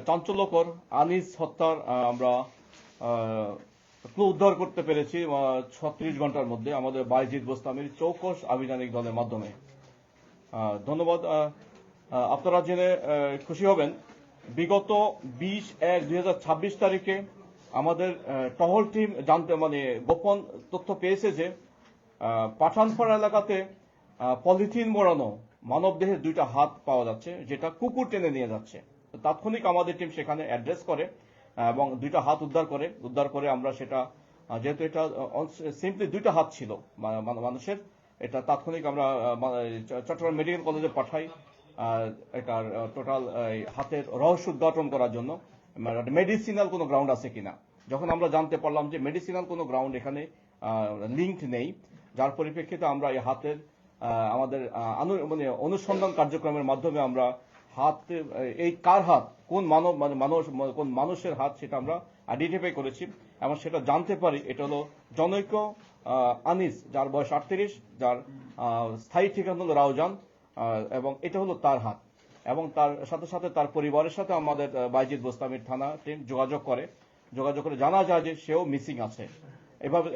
চাঞ্চল্যকর আনিস হত্যার আমরা ক্লু উদ্ধার করতে পেরেছি 36 ঘন্টার মধ্যে আমাদের বাইজিদ বোস্তামির চৌকস আভিযানিক দলের মাধ্যমে। ধন্যবাদ। আপনারা জেনে খুশি হবেন, বিগত 20/1/2026 তারিখে আমাদের টহল টিম গোপন তথ্য পেয়েছে যে পাঠানপাড়া এলাকাতে পলিথিন মোড়ানো মানবদেহের 2টা হাত পাওয়া যাচ্ছে, যেটা কুকুর টেনে নিয়ে যাচ্ছে। তাৎক্ষণিক আমাদের টিম সেখানে অ্যাড্রেস করে এবং 2টা হাত উদ্ধার করে আমরা সেটা, যেহেতু এটা সিম্পলি 2টা হাত ছিল মানুষের, এটা তাৎক্ষণিক আমরা চট্টগ্রাম মেডিকেল কলেজে পাঠাই এটার টোটাল হাতের রহস্য উদ্ঘাটন করার জন্য, মেডিসিনাল কোনো গ্রাউন্ড আছে কিনা। যখন আমরা জানতে পারলাম যে মেডিসিনাল কোনো গ্রাউন্ড এখানে লিঙ্ক নেই, যার পরিপ্রেক্ষিতে আমরা এই হাতের আমাদের অনুসন্ধান কার্যক্রমের মাধ্যমে আমরা এই কার হাত, কোন কোন মানুষের হাত সেটা আমরা আইডেন্টিফাই করেছি এবং সেটা জানতে পারি এটা হলো জনৈক আনিস, যার বয়স 38, যার স্থায়ী ঠিকানা হলো রাউজান, এবং এটা হলো তার হাত। এবং তার সাথে সাথে তার পরিবারের সাথে আমাদের বাইজিদ বোস্তামির থানা টিম যোগাযোগ করে জানা যায় যে সেও মিসিং আছে। এভাবে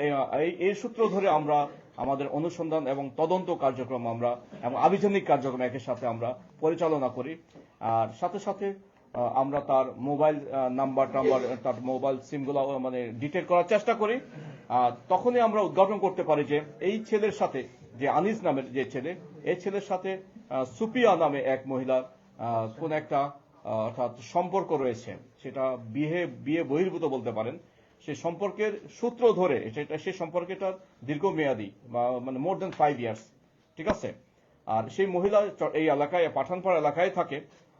এই সূত্র ধরে আমরা আমাদের অনুসন্ধান এবং তদন্ত কার্যক্রম এবং আভিযানিক কার্যক্রম একের সাথে আমরা পরিচালনা করি। আর সাথে সাথে আমরা তার মোবাইল তার মোবাইল সিমগুলো ডিটেক্ট করার চেষ্টা করি। তখনই আমরা উদ্ঘাটন করতে পারি যে এই ছেলের সাথে, যে আনিস নামের যে ছেলে, এই ছেলের সাথে সুপিয়া নামে এক মহিলার কোন একটা অর্থাৎ সম্পর্ক রয়েছে। সেটা বিয়ে বহির্ভূত বলতে পারেন। সেই সম্পর্কের সূত্র ধরে সেই সম্পর্কটা দীর্ঘমেয়াদী, মোর দেন 5 ইয়ার্স, ঠিক আছে। আর সেই মহিলা এই এলাকায়, পাঠানপাড়া এলাকায় থাকে।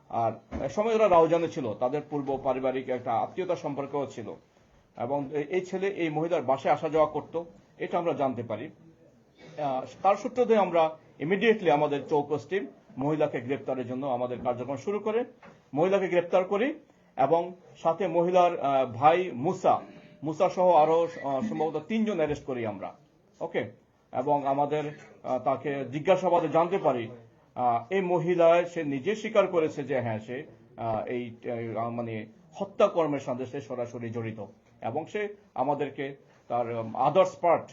আর সময় ওরা রাউজানে ছিল, তাদের পূর্ব পারিবারিক একটা আত্মীয়তা সম্পর্কও ছিল এবং এই ছেলে এই মহিলার বাসায় আসা যাওয়া করত, এটা আমরা জানতে পারি। তার সূত্র ধরে আমরা ইমিডিয়েটলি আমাদের চৌকস টিম মহিলাকে গ্রেপ্তারের জন্য আমাদের কার্যক্রম শুরু করে মহিলাকে গ্রেপ্তার করি এবং সাথে মহিলার ভাই মুসা সহ আরো সম্ভবত 3 জন অ্যারেস্ট করি আমরা। ওকে। এবং আমাদের তাকে জিজ্ঞাসাবাদে জানতে পারি এই মহিলায় সে নিজে স্বীকার করেছে যে হ্যাঁ, সে এই হত্যাকর্মের সাথে সে সরাসরি জড়িত এবং সে আমাদেরকে তার আদার্স পার্ট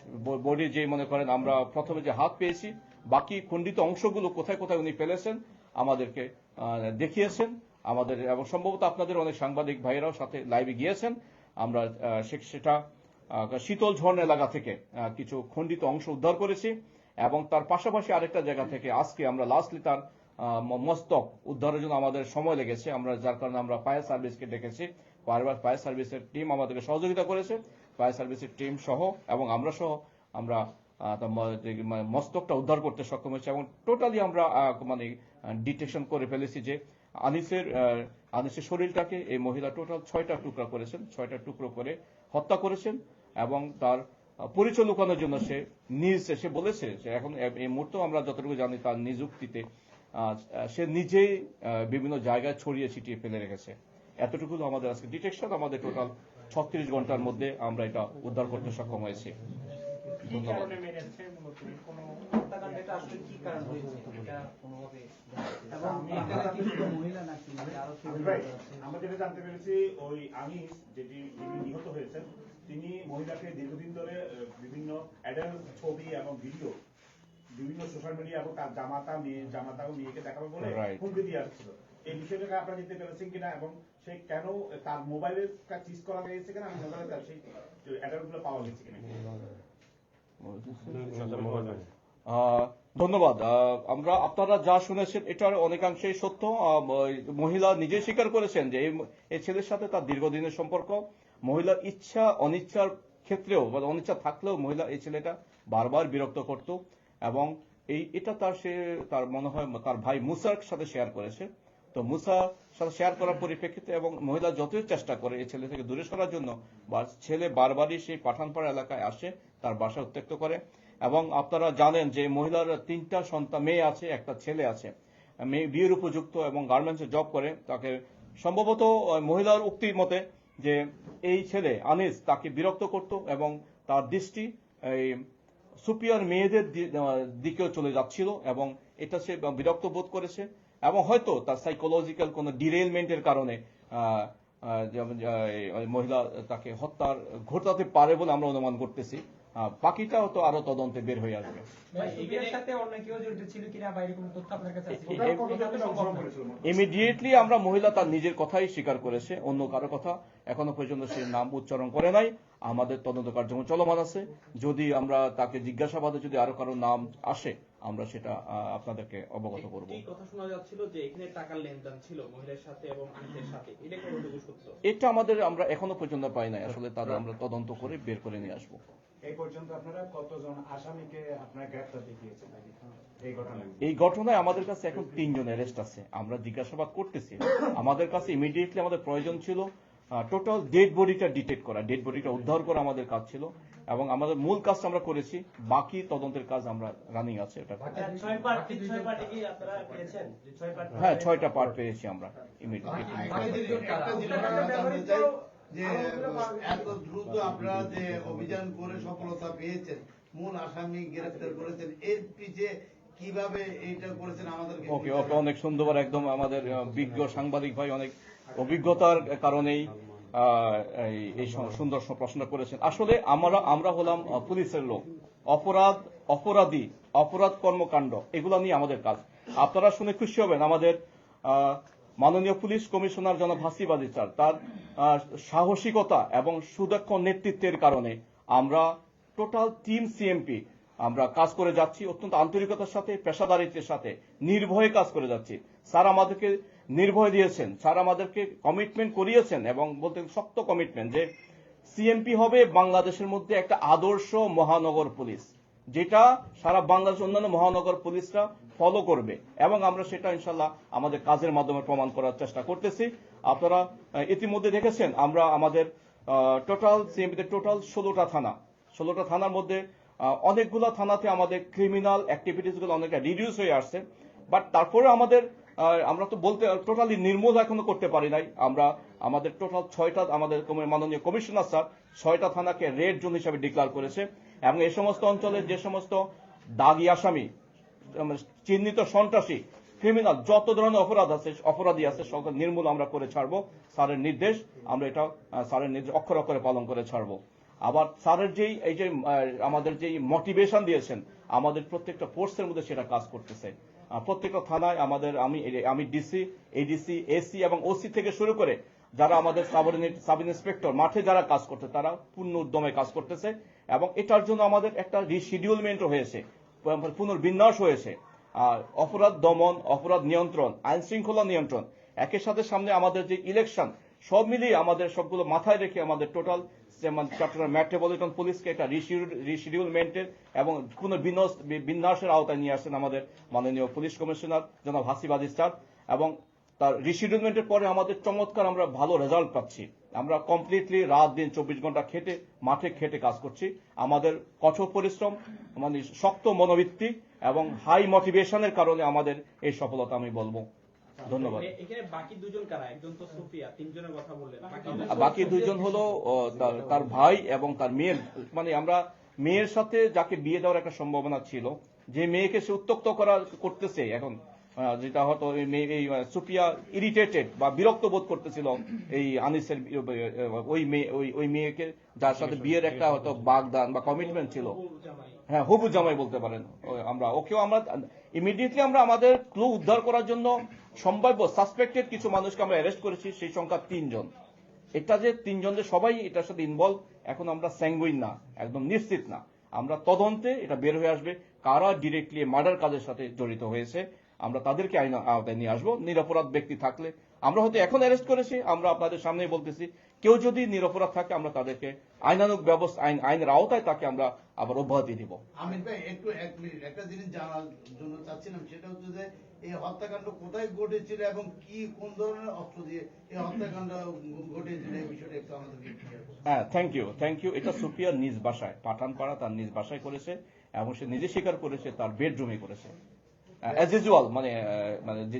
বডি, যে মনে করেন আমরা প্রথমে যে হাত পেয়েছি, বাকি খণ্ডিত অংশগুলো কোথায় কোথায় উনি ফেলেছেন আমাদেরকে দেখিয়েছেন আমাদের, এবং সম্ভবত আপনাদের অনেক সাংবাদিক ভাইয়েরাও সাথে লাইভে গিয়েছেন। আমরা সেটা শীতল ঝর্ণ এলাকা থেকে কিছু খণ্ডিত অংশ উদ্ধার করেছি এবং তার পাশাপাশি আরেকটা জায়গা থেকে আজকে আমরা লাস্টলি তার মস্তক উদ্ধারের জন্য আমাদের সময় লেগেছে, যার কারণে আমরা ফায়ার সার্ভিসকে ডেকেছি। ফায়ার সার্ভিসের টিম আমাদেরকে সহযোগিতা করেছে। ফায়ার সার্ভিসের টিম সহ এবং আমরা সহ আমরা মস্তকটা উদ্ধার করতে সক্ষম হয়েছে এবং টোটালি আমরা ডিটেকশন করে ফেলেছি যে আনিসের শরীরটাকে এই মহিলা টোটাল 6টা টুকরা করেছেন, 6টা টুকরো করে হত্যা করেছেন এবং তার পরিচয় লুকানোর জন্য সে বলেছে যে এখন এই মুহূর্তে আমরা যতটুকু জানি তার নিযুক্তিতে সে নিজেই বিভিন্ন জায়গায় ছড়িয়ে ছিটিয়ে ফেলে রেখেছে। এতটুকু আমাদের আজকে ডিটেকশন, আমাদের টোটাল 36 ঘন্টার মধ্যে আমরা এটা উদ্ধার করতে সক্ষম হয়েছি। আমরা যেটা জানতে পেরেছি, ওই আনিস যিনি নিহত হয়েছেন, তিনি মহিলাকে দীর্ঘদিন ধরে বিভিন্ন অ্যাডাল্ট ছবি এবং ভিডিও বিভিন্ন সোশ্যাল মিডিয়া এবং তার জামাতা ও মেয়েকে দেখাবো বলে হুমকি দিয়ে আসছিল। এই বিষয়টাকে আপনারা জানতে পেরেছেন কিনা এবং সে কেন তার মোবাইলের চিজ করা গেছে কিনা, মোবাইলে সেই অ্যাডাল্ট গুলো পাওয়া গেছে কিনা? ধন্যবাদ। আপনারা যা শুনেছেন এটার অনেকাংশেই সত্য। মহিলা নিজে স্বীকার করেছেন যে এই ছেলের সাথে তার দীর্ঘদিনের সম্পর্ক। মহিলার ইচ্ছা অনিচ্ছার ক্ষেত্রেও বা অনিচ্ছা থাকলেও মহিলা এই ছেলেটা বারবার বিরক্ত করত এবং এটা তার মনে হয় তার ভাই মুসার সাথে শেয়ার করেছে। তো মুসার সাথে শেয়ার করার পরিপ্রেক্ষিতে এবং মহিলা যতই চেষ্টা করে এই ছেলে থেকে দূরে সরার জন্য, ছেলে বারবারই সেই পাঠানপাড়া এলাকায় আসে, তার বাসা উত্ত্যক্ত করে। এবং আপনারা জানেন যে মহিলার 3টা সন্তান, মেয়ে আছে, একটা ছেলে আছে। মেয়ে বিয়ের উপযুক্ত এবং গার্মেন্টসে জব করে। তাকে সম্ভবত মহিলার উক্তির মতে যে এই ছেলে আনিস তাকে বিরক্ত করত এবং তার দৃষ্টি এই সুপিয়ার মেয়েদের দিকেও চলে যাচ্ছিল এবং এটা সে বিরক্ত বোধ করেছে এবং হয়তো তার সাইকোলজিক্যাল কোনো ডিরেলমেন্টের কারণে যেমন ওই মহিলা তাকে হত্যার ঘটাতে পারে বলে আমরা অনুমান করতেছি। বাকিটাও তো আরো তদন্তে বের হয়ে আসবে। সুফিয়ার সাথে অন্য কেউ জড়িত ছিল কিনা বা এরকম তথ্য আপনার কাছে আছে? টোটাল কতজনকে অংশগ্রহণ করেছিল? ইমিডিয়েটলি আমরা মহিলা তার নিজের কথাই স্বীকার করেছে, অন্য কারো কথা এখনো পর্যন্ত সে নাম উচ্চারণ করে নাই। আমাদের তদন্ত কার্যক্রম চলমান আছে। যদি আমরা তাকে জিজ্ঞাসাবাদে যদি আরো কারো নাম আসে আমরা সেটা আপনাদেরকে অবগত করব। একটি কথা শোনা যাচ্ছিল যে এখানে টাকার লেনদেন ছিল মহিলার সাথে এবং আনিসের সাথে, এটা কতটুকু সত্য? এটা আমরা এখনো পর্যন্ত পাই নাই, আসলে তারা আমরা তদন্ত করে বের করে নিয়ে আসবো। এই পর্যন্ত আপনারা কতজন আসামিকে আপনারা গ্রেফতার দেখিয়েছেন এই ঘটনায়? এই ঘটনায় আমাদের কাছে এখন 3 জন অ্যারেস্ট আছে, আমরা জিজ্ঞাসাবাদ করতেছি। আমাদের কাছে ইমিডিয়েটলি আমাদের প্রয়োজন ছিল টোটাল ডেড বডিটা ডিটেক্ট করা, ডেড বডিটা উদ্ধার করা আমাদের কাজ ছিল, এবং আমাদের মূল কাজটা আমরা করেছি। বাকি তদন্তের কাজ আমরা রানিং আছে। এটা হ্যাঁ 6টা পার্ট পেয়েছি আমরা ইমিডিয়েটলি। যে এত দ্রুত আপনারা যে অভিযান করে সফলতা পেয়েছেন, মূল আসামি গ্রেফতার করেছেন, এর পিছে কিভাবে এইটা করেছেন আমাদেরকে? ওকে অনেক সুন্দর, একদম আমাদের বিজ্ঞ সাংবাদিক ভাই অনেক অভিজ্ঞতার কারণেই এই সুন্দর প্রশ্ন করেছেন। আসলে আমরা হলাম পুলিশের লোক, অপরাধ কর্মকাণ্ড এগুলো নিয়ে আমাদের কাজ। আপনারা শুনে খুশি হবেন, আমাদের মাননীয় পুলিশ কমিশনার জনাব হাসিব আলী স্যার তার সাহসিকতা এবং সুদক্ষ নেতৃত্বের কারণে আমরা টোটাল টিম সিএমপি আমরা কাজ করে যাচ্ছি অত্যন্ত আন্তরিকতার সাথে, পেশাদারিত্বের সাথে, নির্ভয়ে কাজ করে যাচ্ছি। স্যার আমাদেরকে নির্ভয় দিয়েছেন, স্যার আমাদেরকে কমিটমেন্ট করিয়েছেন, এবং বলতে শক্ত কমিটমেন্ট যে সিএমপি হবে বাংলাদেশের মধ্যে একটা আদর্শ মহানগর পুলিশ, যেটা সারা বাংলাদেশ অন্যান্য মহানগর পুলিশরা ফলো করবে, এবং আমরা সেটা ইনশাল্লাহ আমাদের কাজের মাধ্যমে প্রমাণ করার চেষ্টা করতেছি। আপনারা ইতিমধ্যে দেখেছেন আমরা আমাদের টোটাল সিএমপিতে টোটাল 16টা থানার মধ্যে অনেকগুলো থানাতে আমাদের ক্রিমিনাল অ্যাক্টিভিটিস গুলো অনেকটা রিডিউস হয়ে আসছে, বাট তারপরে আমরা তো বলতে টোটালি নির্মূল এখনো করতে পারি নাই। আমরা আমাদের টোটাল 6টা আমাদের মাননীয় কমিশনার স্যার 6টা থানাকে রেড জোন হিসাবে ডিক্লেয়ার করেছে, এবং এই সমস্ত অঞ্চলের যে সমস্ত দাগী আসামি, চিহ্নিত সন্ত্রাসী, ক্রিমিনাল, যত ধরনের অপরাধী আছে সকল নির্মূল আমরা করে ছাড়বো। স্যারের নির্দেশ আমরা এটা স্যারের নির্দেশ অক্ষর অক্ষরে পালন করে ছাড়বো। আবার স্যারের আমাদের যেই মোটিভেশন দিয়েছেন আমাদের প্রত্যেকটা ফোর্সের মধ্যে সেটা কাজ করতেছে। প্রত্যেকটা থানায় আমি ডিসি, এডিসি, এসি এবং ওসি থেকে শুরু করে যারা আমাদের সাব ইন্সপেক্টর মাঠে যারা কাজ করছে তারা পূর্ণ উদ্যমে কাজ করতেছে, এবং এটার জন্য আমাদের একটা রিশিডিউলমেন্ট হয়েছে, পুনর্বিন্যাস হয়েছে। অপরাধ দমন, অপরাধ নিয়ন্ত্রণ, আইন শৃঙ্খলা নিয়ন্ত্রণ, একের সাথে সামনে আমাদের যে ইলেকশন, সব মিলিয়ে আমাদের সবগুলো মাথায় রেখে আমাদের টোটাল চট্টগ্রাম মেট্রোপলিটন পুলিশকে একটা রিশিডিউলমেন্টের এবং পুনর্বিন্যাসের আওতায় নিয়ে আসছেন আমাদের মাননীয় পুলিশ কমিশনার জনাব হাসিব আলী স্যার, এবং তার রিশিডিউলমেন্টের পরে আমাদের চমৎকার আমরা ভালো রেজাল্ট পাচ্ছি। আমরা কমপ্লিটলি রাত দিন 24 ঘন্টা মাঠে খেটে কাজ করছি। আমাদের কঠোর পরিশ্রম, শক্ত মনোবৃত্তি এবং হাই মোটিভেশনের কারণে আমাদের এই সফলতা আমি বলবো। ধন্যবাদ। এখানে বাকি দুজন কারা? একজন তো সুফিয়া, 3 জনের কথা বললেন, বাকি 2 জন হলো তার ভাই এবং তার মেয়ের, আমরা মেয়ের সাথে যাকে বিয়ে দেওয়ার একটা সম্ভাবনা ছিল, যে মেয়েকে সে উত্ত্যক্ত করতেছে এখন, যেটা হয়তো সুফিয়া ইরিটেটেড বা বিরক্ত বোধ করতেছিল এই আনিসের ওই মেয়েকে, যার সাথে বিয়ের একটা হয়তো বাগদান বা কমিটমেন্ট ছিল, হ্যাঁ হবু জামাই বলতে পারেন। আমরা ইমিডিয়েটলি আমাদের ক্লু উদ্ধার করার জন্য সম্ভাব্য সাসপেক্টেড কিছু মানুষকে আমরা অ্যারেস্ট করেছি, সেই সংখ্যা 3 জন। এটা যে 3 জন যে সবাই এটার সাথে ইনভলভ, এখন আমরা স্যাঙ্গুইন না, একদম নিশ্চিত না। আমরা তদন্তে এটা বের হয়ে আসবে কারা ডিরেক্টলি মার্ডার কাজের সাথে জড়িত হয়েছে, আমরা তাদেরকে আইন আওতায় নিয়ে আসবো। নিরপরাধ ব্যক্তি থাকলে আমরা হয়তো এখন অ্যারেস্ট করেছি, আমরা আপনাদের সামনেই বলতেছি, কেউ যদি নিরপরাধ থাকে আমরা তাদেরকে আইনানুগ ব্যবস্থা, আইনের আওতায় তাকে আমরা আবার অব্যাহতি দিব। আমির ভাই একটু 1 মিনিট একটা জিনিস জানার জন্য চাচ্ছিলাম, সেটা হচ্ছে যে এই হত্যাকাণ্ড কোথায় ঘটেছিল এবং কোন ধরনের অস্ত্র দিয়ে এই হত্যাকাণ্ড ঘটেছিল, এই বিষয়টা একটু আমাদেরকে ক্লিয়ার করুন। হ্যাঁ, থ্যাংক ইউ। এটা সুফিয়ার নিজ বাসায়, পাঠানপাড়া তার নিজ বাসায় করেছে, এবং সে নিজে স্বীকার করেছে তার বেডরুমে করেছে। অ্যাজ ইউজুয়াল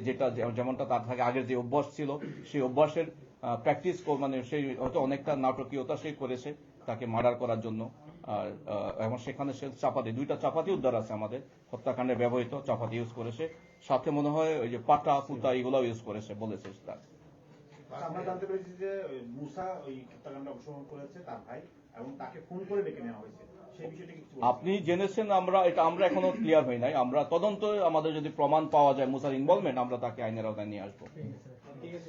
যেটা যেমনটা তার থেকে আগের যে অভ্যাস ছিল, সেই অভ্যাসের প্র্যাকটিস সেই হয়তো অনেকটা নাটকীয়তা সে করেছে তাকে মার্ডার করার জন্য। এবং সেখানে সে 2টা চাপাতি উদ্ধার আছে আমাদের, হত্যাকাণ্ডে ব্যবহৃত চাপাতি ইউজ করেছে, সাথে মনে হয় ওই যে পাটা পুতা এগুলো ইউজ করেছে বলেছে তার। আমরা জানতে পেরেছি যে মুসা ওই হত্যাকাণ্ডে অংশগ্রহণ করেছে তার ভাই এবং তাকে ফোন করে ডেকে নেওয়া হয়েছে সেই বিষয়টি কিছু বলবেন? আপনি জেনেছেন, আমরা এখনো ক্লিয়ার হই নাই। আমরা তদন্ত আমাদের যদি প্রমাণ পাওয়া যায় মুসার ইনভলভমেন্ট, আমরা তাকে আইনের আওতায় নিয়ে আসবো। ঠিক আছে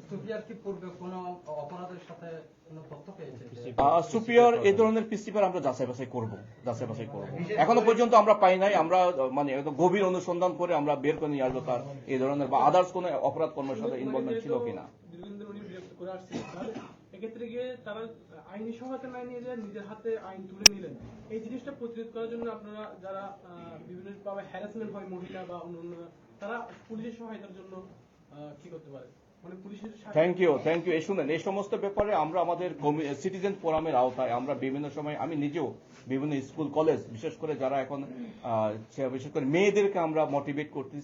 সুফিয়ার কি পূর্বে কোনো অপরাধের সাথে কোনো তথ্য পেয়েছে? সুপিরিয়র এই ধরনের পিস্তিপার আমরা যাচাই বাছাই করব। এখনো পর্যন্ত আমরা পাই নাই। আমরা মানে একদম গভীর অনুসন্ধান করে আমরা বের করে নিয়ে আসবো তার এই ধরনের বা আদার্স কোনো অপরাধ কর্মের সাথে ইনভলভমেন্ট ছিল কিনা। দীর্ঘদিন ধরে উনি বিরক্ত করে আসছিলেন, তাহলে এক্ষেত্রে গিয়ে তারা আইনি সহায়তা না নিয়ে যে নিজের হাতে আইন তুলে নিলেন, এই জিনিসটা প্রতিরোধ করার জন্য আপনারা যারা বিভিন্নভাবে হ্যারাসমেন্ট হয় মহিলা বা অন্য তারা পুলিশের সহায়তার জন্য কি করতে পারে, মানে পুলিশের থ্যাংক ইউ। এই শুনেন, এই সমস্ত ব্যাপারে আমরা আমাদের সিটিজেন ফোরামের আওতায় আমরা বিভিন্ন সময়, আমি নিজেও বিভিন্ন স্কুল কলেজ, বিশেষ করে যারা এখন বিশেষ করে মেয়েদেরকে আমরা মোটিভেট করতেছি,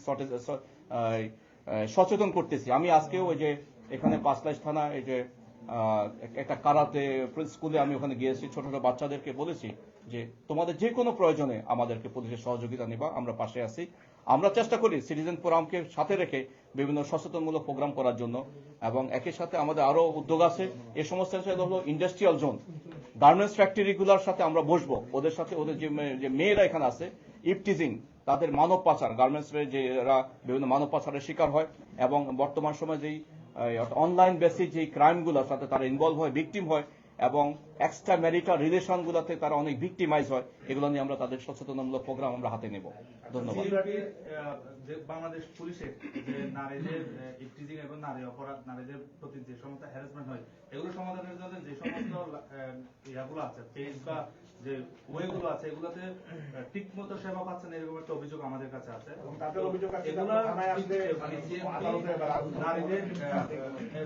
সচেতন করতেছি। আমি আজকেও ওই যে এখানে পাঁচলাইশ থানা এই যে একটা কারাতে স্কুলে আমি ওখানে গিয়েছি, ছোট ছোট বাচ্চাদেরকে বলেছি যে তোমাদের যে কোনো প্রয়োজনে আমাদেরকে পুলিশের সহযোগিতা নিবা, আমরা পাশে আছি। আমরা চেষ্টা করি সিটিজেন ফোরামকে সাথে রেখে বিভিন্ন সচেতনমূলক প্রোগ্রাম করার জন্য, এবং একই সাথে আমাদের আরো উদ্যোগ আছে। এই সমস্ত হলো ইন্ডাস্ট্রিয়াল জোন, গার্মেন্টস ফ্যাক্টরিগুলোর সাথে আমরা বসবো, ওদের সাথে ওদের যে মেয়েরা এখানে আছে ইফটিজিং, তাদের মানব পাচার, গার্মেন্টস যে এরা বিভিন্ন মানব পাচারের শিকার হয়, এবং বর্তমান সময়ে যেই অনলাইন বেসিস যে ক্রাইমগুলোর সাথে তারা ইনভলভ হয়, ভিকটিম হয়, এবং এক্সট্রা ম্যারিটাল রিলেশন গুলাতে তারা অনেক ভিকটিমাইজ হয়, এগুলো নিয়ে আমরা তাদের সচেতনমূলক প্রোগ্রাম আমরা হাতে নেব। ধন্যবাদ। যে বাংলাদেশ পুলিশের যে নারীদের ইফটিজিং এবং নারী অপরাধ, নারীদের প্রতি যে সমস্ত হ্যারাসমেন্ট হয়, এগুলো সমাধানের জন্য যে সমস্ত ইয়াগুলো আছে, পেজ বা যে ওয়েগুলো আছে, এগুলোতে ঠিক মতো সেবা পাচ্ছেন এরকম একটা অভিযোগ আমাদের কাছে আছে। তাদের অভিযোগ আছে এগুলো থানায় আসলে মানে আদালতে বা নারীদের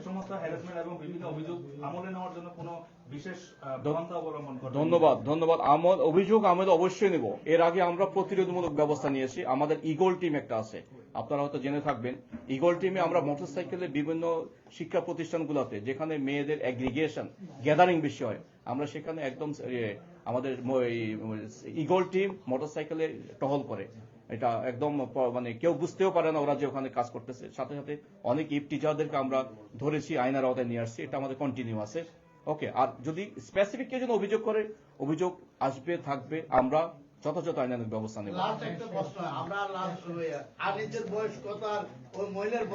সমস্ত হ্যারাসমেন্ট এবং বিভিন্ন অভিযোগ আমলে নেওয়ার জন্য কোনো বিশেষ পন্থা অবলম্বন করে? ধন্যবাদ। অভিযোগ আমরা অবশ্যই নেব। এর আগে আমরা প্রতিরোধমূলক ব্যবস্থা নিয়েছি। আমাদের ইগল টিম একটা আছে, আপনারা হয়তো জেনে থাকবেন। ইগল টিমে আমরা মোটরসাইকেলে বিভিন্ন শিক্ষা প্রতিষ্ঠানগুলোতে যেখানে মেয়েদের অ্যাগ্রিগেশন গ্যাদারিং বেশি হয়, আমরা সেখানে একদম আমাদের ইগল টিম মোটরসাইকেলে টহল করে। এটা একদম মানে কেউ বুঝতেও পারে না ওরা যে ওখানে কাজ করতেছে। সাথে সাথে অনেক টিচারদেরকে আমরা ধরেছি, আইনের আওতায় নিয়ে আসছি। এটা আমাদের কন্টিনিউ আছে। ওকে, আর যদি স্পেসিফিক কেউ যেন অভিযোগ করে, অভিযোগ আসবে, থাকবে, আমরা যথাযথ আইনানুগ ব্যবস্থা নেব। লাস্ট একটা প্রশ্ন, আমরা লাস্ট আর নিজের বয়স কত আর ওই মহিলার